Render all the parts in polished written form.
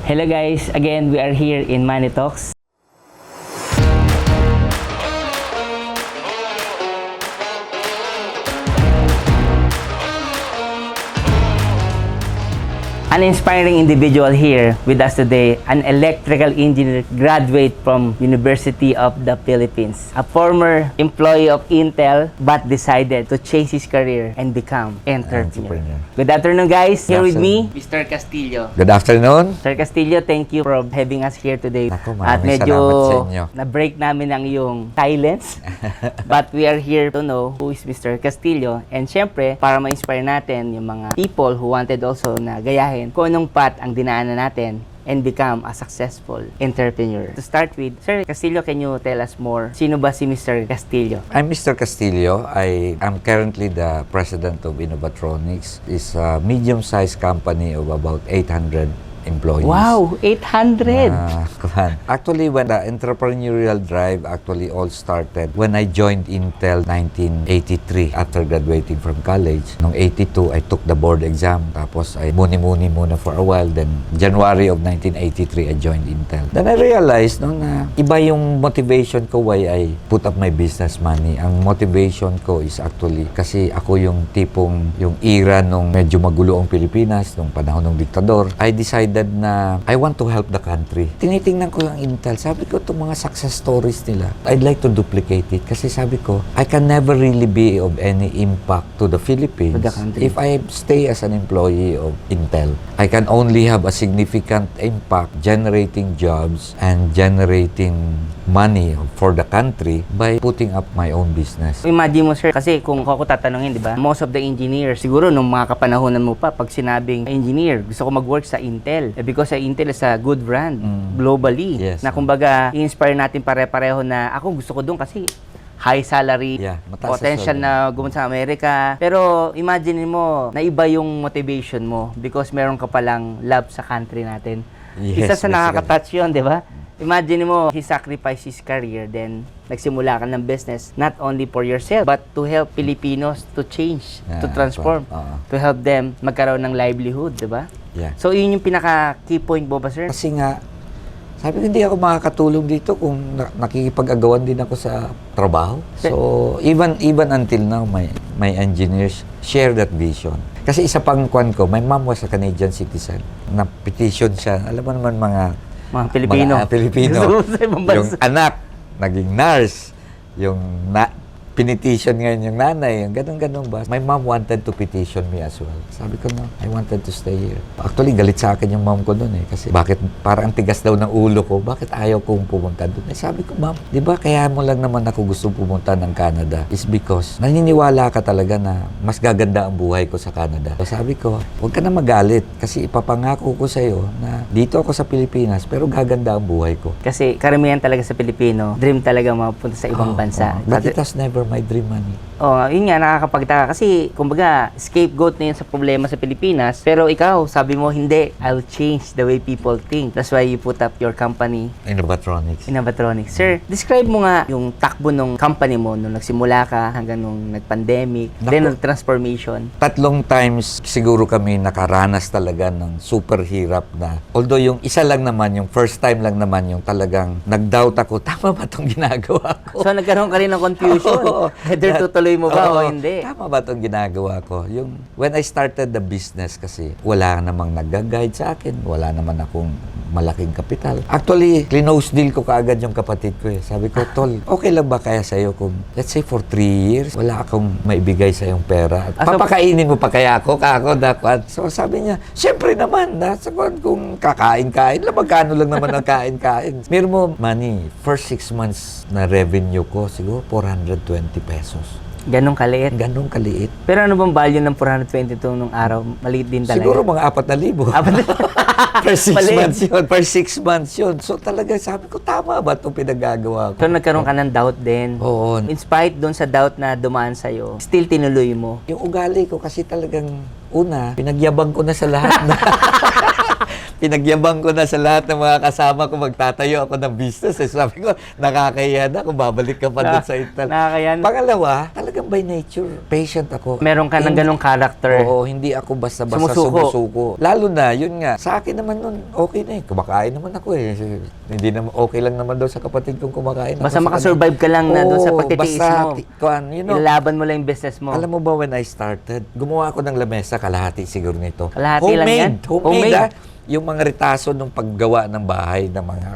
Hello guys, again we are here in Money Talks. An inspiring individual here with us today, an electrical engineer graduate from University of the Philippines, a former employee of Intel but decided to change his career and become entrepreneur. Good afternoon guys, here with me, Mr. Castillo. Good afternoon. Sir Castillo, thank you for having us here today. Naku, At maraming medyo salamat sa inyo. na-break namin ang iyong silence. But we are here to know who is Mr. Castillo. And syempre, para ma-inspire natin yung mga people who wanted also na gayahin kung anong path ang dinaanan natin and become a successful entrepreneur. To start with, Sir Castillo, can you tell us more? Sino ba si Mr. Castillo? I'm Mr. Castillo. I am currently the president of Innovatronics. It's a medium-sized company of about 800 employees. Wow, 800! Actually, when the entrepreneurial drive actually all started when I joined Intel 1983 after graduating from college. Noong 82, I took the board exam. Tapos I muni-muni muna for a while. Then January of 1983, I joined Intel. Then I realized na iba yung motivation ko why I put up my business money. Ang motivation ko is actually kasi ako yung tipong yung era nung medyo magulo ang Pilipinas, nung panahon ng diktador. I decided na I want to help the country. Tinitingnan ko yung Intel. Sabi ko, itong mga success stories nila, I'd like to duplicate it. Kasi sabi ko, I can never really be of any impact to the Philippines if I stay as an employee of Intel. I can only have a significant impact generating jobs and generating money for the country by putting up my own business. Imagine mo, sir, kasi kung ako tatanungin, di ba, most of the engineers, siguro nung mga kapanahonan mo pa, pag sinabing engineer, gusto ko mag-work sa Intel. Because Intel is a good brand globally. Yes. Na kumbaga, i-inspire natin pare-pareho na ako gusto ko doon kasi high salary, potential na gumunta sa Amerika. Pero imagine mo, na iba yung motivation mo because meron ka palang love sa country natin. Yes, Isa sa nakaka-touch yun, di ba? Imagine mo, he sacrificed his career, then nagsimula ka ng business, not only for yourself, but to help Filipinos to change, to transform, to help them magkaroon ng livelihood, di ba? Yeah. So, yun yung pinaka-key point mo ba, sir? Kasi nga, sabi ko, hindi ako makakatulong dito kung nakikipag-agawan din ako sa trabaho. So, even until now, my engineers share that vision. Kasi isa pang kwan ko, my mom was a Canadian citizen. Na-petition siya. Alam mo naman mga Pilipino. Mga Pilipino. Yung anak, naging nurse. Yung pinetition ngayon yung nanay, yung ganun-ganun ba. My mom wanted to petition me as well. Sabi ko, no, I wanted to stay here. Actually, galit sa akin yung mom ko doon eh. Kasi bakit, parang tigas daw ng ulo ko, bakit ayaw kong pumunta doon? Eh, sabi ko, ma'am, di ba kaya mo lang naman ako gusto pumunta ng Canada? Is because naniniwala ka talaga na mas gaganda ang buhay ko sa Canada. So sabi ko, huwag ka na magalit kasi ipapangako ko sa'yo na dito ako sa Pilipinas pero gaganda ang buhay ko. Kasi karamihan talaga sa Pilipino, dream talaga mapunta sa ibang bansa. But it was never my dream money. Yun nga, nakakapagtaka. Kasi, kumbaga, scapegoat na yun sa problema sa Pilipinas. Pero ikaw, sabi mo, hindi. I'll change the way people think. That's why you put up your company. Innovatronics. Innovatronics. Sir, describe mo nga yung takbo ng company mo nung nagsimula ka hanggang nung nag-pandemic, then nag-transformation. 3 times siguro kami nakaranas talaga ng super hirap na. Although yung isa lang naman, yung first time lang naman, yung talagang nag-doubt ako, tama ba itong ginagawa ko? So, nagkaroon ka rin ng confusion. Whether tutuloy mo ba o hindi. Tama ba itong ginagawa ko? Yung, when I started the business kasi, wala namang nag-guide sa akin. Wala naman akong malaking kapital. Actually, close deal ko kaagad yung kapatid ko eh. Sabi ko, Tol, okay lang ba kaya sa'yo kung, let's say for 3 years, wala akong maibigay sa yung pera? Papakainin mo pa kaya ako? Dakwan. So sabi niya, syempre naman, kung kakain-kain, magkano lang naman ang kain-kain. Meron mo money, first 6 months na revenue ko, siguro 420 pesos. Ganong kaliit? Ganong kaliit. Pero ano bang value ng 422 nung araw? Maliit din talaga. Siguro mga 4,000. Per 6 months yun. Per 6 months yun. So talaga sabi ko, tama ba itong pinagagawa ko? So nagkaroon ka ng doubt din. Oo. In spite doon sa doubt na dumaan sa'yo, still tinuloy mo. Yung ugali ko kasi talagang una, pinagyabang ko na sa lahat na Pinagyabang ko na sa lahat ng mga kasama ko magtatayo ako ng business. Eh. Sabi ko, nakakahiya na kung babalik ka pa doon sa Intel. Nakakayan. Pangalawa, talagang by nature, patient ako. Meron ka ng ganong character. Oo, hindi ako basta-basta sumusuko. Lalo na, yun nga, sa akin naman nun, okay na eh. Kumakain naman ako eh. Hindi naman, okay lang naman daw sa kapatid kong kumakain. Basta ako sa makasurvive ka lang na doon sa pagtitiis mo. You know, Ilalaban mo lang yung business mo. alam mo ba when I started, gumawa ako ng lamesa, kalahati siguro nito. Kalahati lang yan? Homemade. Ah. Yung mga retaso ng paggawa ng bahay ng mga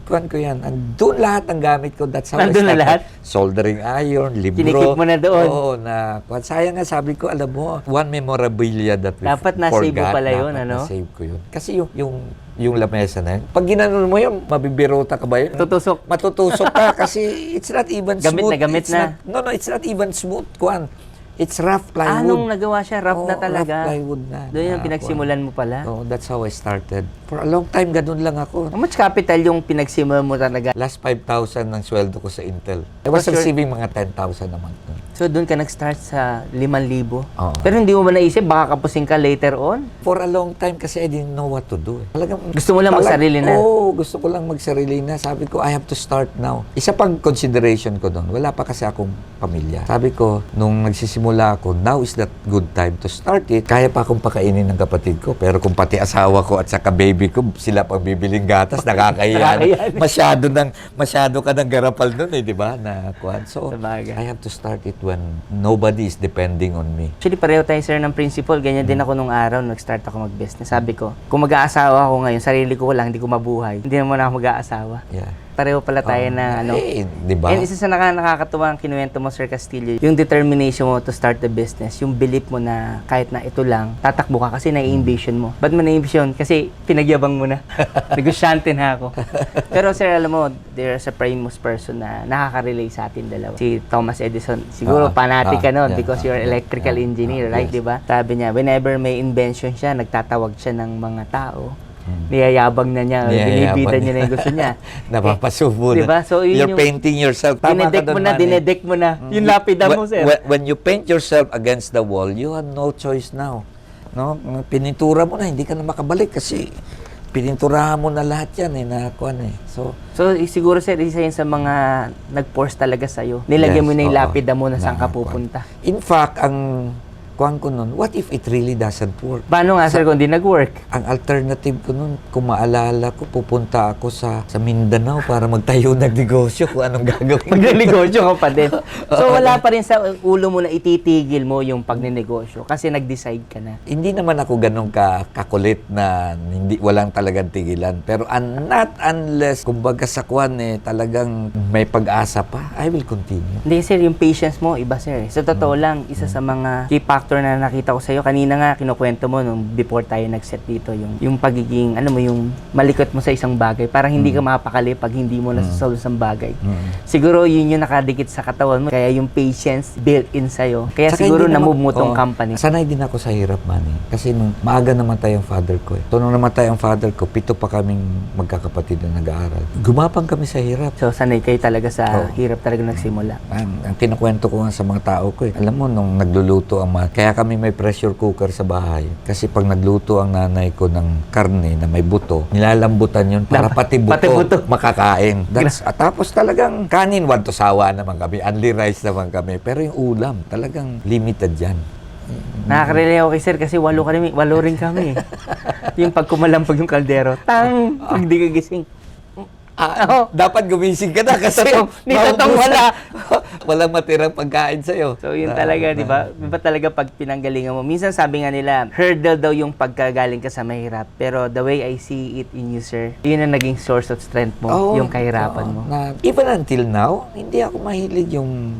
kuwan ko yan. Doon lahat ng gamit ko. That's how Nandun I na started. lahat? Soldering iron, libro. Kinikip mo na doon? Oo, na kuwan. Sayang nga sabi ko, alam mo, one memorabilia that we Dapat na-save mo forgot. pala yun, Dapat ano? na-save ko yun. Kasi yung lamesa na yun, pag ginanon mo yun, mabibirota ka ba yun? Tutusok. Matutusok ka kasi it's not even Gamit smooth. na gamit It's na. not- No, it's not even smooth, kuwan. It's rough plywood. Anong nagawa siya? Rough na Oo, talaga. rough plywood na. Doon yung pinagsimulan mo pala. Oh, that's how I started. For a long time, ganun lang ako. How much capital yung pinagsimulan mo talaga? Last 5,000 ng sweldo ko sa Intel. I was What's your- receiving mga 10,000 a month. nun. So doon ka nag-start sa 5,000. Oo. Pero hindi mo ba naisip, baka kapusing ka later on? For a long time kasi I didn't know what to do. Talagang, Gusto mo lang magsarili na? Oo, gusto ko lang magsarili na. Sabi ko, I have to start now. Isa pang consideration ko doon, wala pa kasi akong pamilya. Sabi ko, nung nagsisimula ako, now is that good time to start it. Kaya pa akong pakainin ng kapatid ko. Pero kung pati asawa ko at saka baby ko, sila pang bibiling gatas, nakakahiya. Nakakahiya. Masyado ka ng garapal doon eh, di ba? Na, kuwan. So, Sabagay. I have to start it when nobody is depending on me. Actually, pareho tayo, sir, ng principle. Ganyan din ako nung araw, nag-start ako mag-business. Sabi ko, kung mag-aasawa ako ngayon, sarili ko lang, hindi ko mabuhay. Hindi naman ako mag-aasawa. Yeah. Pareho pala tayo na ano. Eh, di ba? And isa sa nakakatuwa ang kinuwento mo, Sir Castillo, yung determination mo to start the business, yung belief mo na kahit na ito lang, tatakbo ka kasi na-ambition mo. Ba't mo na-ambition? Kasi pinagyabang mo na. Negosyante na ako. Pero Sir, alam mo, there's a famous person na nakaka-relate sa atin dalawa. Si Thomas Edison. Siguro fanatic ka nun yeah, because you're electrical engineer, right? yes. Diba? Sabi niya, whenever may invention siya, nagtatawag siya ng mga tao. Niyayabang na niya, binibida niya na yung gusto niya. Napapasubo na. Diba? So, yun You're yung- painting yourself. Tama ka Dinedek mo doon, na, Manny. dinedek mo na. Yung lapida mo, sir. When you paint yourself against the wall, you have no choice now. No? Pinintura mo na, hindi ka na makabalik kasi pininturahan mo na lahat yan eh, nakuan eh. So, Siguro sir, isa yun sa mga nag-force talaga sa'yo. Nilagyan mo na yung oo. lapida mo na saan ka Nakakuan. pupunta. In fact, ang kuan ko nun, what if it really doesn't work? Paano nga sir kung di nag-work? Ang alternative ko nun, kung maalala ko, pupunta ako sa Mindanao para magtayo ng negosyo kung anong gagawin ko. Magnenegosyo ka pa din. So wala pa rin sa ulo mo na ititigil mo yung pagnenegosyo kasi nag-decide ka na. Hindi naman ako ganun kakulit na walang talagang tigilan. Pero not unless, kumbaga sa kwan eh, talagang may pag-asa pa, I will continue. Hindi sir, yung patience mo, iba sir. Sa totoo lang, isa sa mga key factor na nakita ko sa'yo, kanina nga kinukwento mo nung before tayo nag-set dito, yung pagiging, ano mo, yung malikot mo sa isang bagay. Parang hindi ka mapakali pag hindi mo nasasolve sa bagay. Siguro yun yung nakadikit sa katawan mo. Kaya yung patience built in sa'yo. Kaya Saka siguro hindi naman- na-move mo tong oo. company. Sanay din ako sa hirap, Manny. Kasi nung maaga namatay ang father ko eh. So nung namatay ang father ko, 7 pa kaming magkakapatid na nag-aaral. Gumapang kami sa hirap. So sanay kayo talaga sa Oo. hirap talaga nagsimula. Ang kinukwento ko nga sa mga tao ko eh. Alam mo, nung nagluluto ang kaya kami may pressure cooker sa bahay. Kasi pag nagluto ang nanay ko ng karne na may buto, nilalambutan yun para pati buto, makakain. Tapos talagang kanin, to sawa naman kami. Only rice naman kami. Pero yung ulam, talagang limited yan. Nakaka-relate ako kay sir kasi 8 rin kami. Yung pag kumalampag yung kaldero, tang! Pag di ka gising. Oo. Dapat gumising ka na kasi Nitotong wala. walang matirang pagkain sa'yo. So yun talaga, di ba? Iba talaga pag pinanggalingan mo. Minsan sabi nga nila, hurdle daw yung pagkagaling ka sa mahirap. Pero the way I see it in you, sir, yun ang naging source of strength mo, yung kahirapan mo. Even until now, hindi ako mahilig yung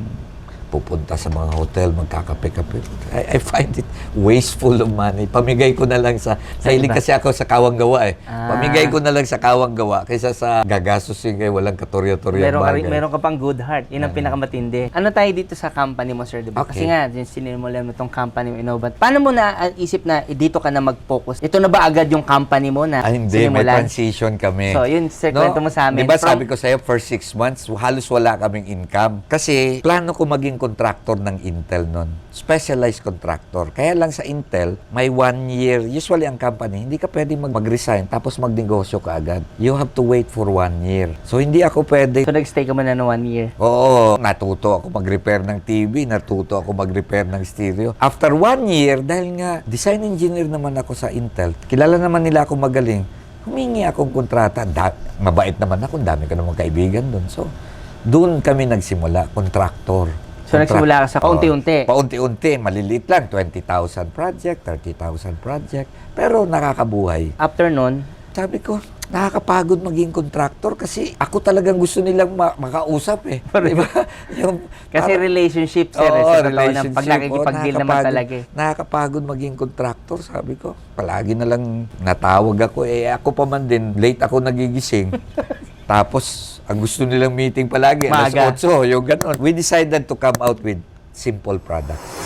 pupunta sa mga hotel, magkakape-kape. I find it wasteful of money. Pamigay ko na lang mahilig kasi ako sa kawang gawa eh. Pamigay ko na lang sa kawang gawa kaysa sa gagastusin kayo walang katorya-torya bagay. Meron ka pang good heart. Yun ang pinakamatindi. Ano tayo dito sa company mo, sir? Diba? Okay. Kasi nga, sinimulan mo tong company mo, Innovat. Paano mo na isip na dito ka na mag-focus? Ito na ba agad yung company mo na Hindi, may sinimulan? transition kami. So, yun, sir, kwento mo sa amin. Di ba sabi ko sa'yo, for 6 months, halos wala kaming income. Kasi, plano ko maging maging contractor ng Intel noon. Specialized contractor. Kaya lang sa Intel, may 1 year. Usually ang company, hindi ka pwede mag-resign tapos magnegosyo ka agad. You have to wait for 1 year. So, hindi ako pwede. So, nag-stay ka muna ng 1 year. Oo, natuto ako mag-repair ng TV, natuto ako mag-repair ng stereo. After 1 year, dahil nga design engineer naman ako sa Intel, kilala naman nila ako magaling, humingi akong kontrata. Mabait naman ako, dami ko namang kaibigan doon. So, doon kami nagsimula, contractor. So, nagsimula ka sa paunti-unti. Paunti-unti, maliliit lang, 20,000 project, 30,000 project, pero nakakabuhay. After nun, Sabi ko, nakakapagod maging contractor kasi ako talagang gusto nilang makausap eh. Diba? kasi relationship, sir, Oo, sa totoo na pag nakikipag-deal naman talaga eh. Nakakapagod maging contractor, sabi ko. Palagi na lang natawag ako. Ako pa man din, late ako nagigising. Tapos, ang gusto nilang meeting palagi, Maaga. alas 8, yung ganon. We decided to come out with simple products.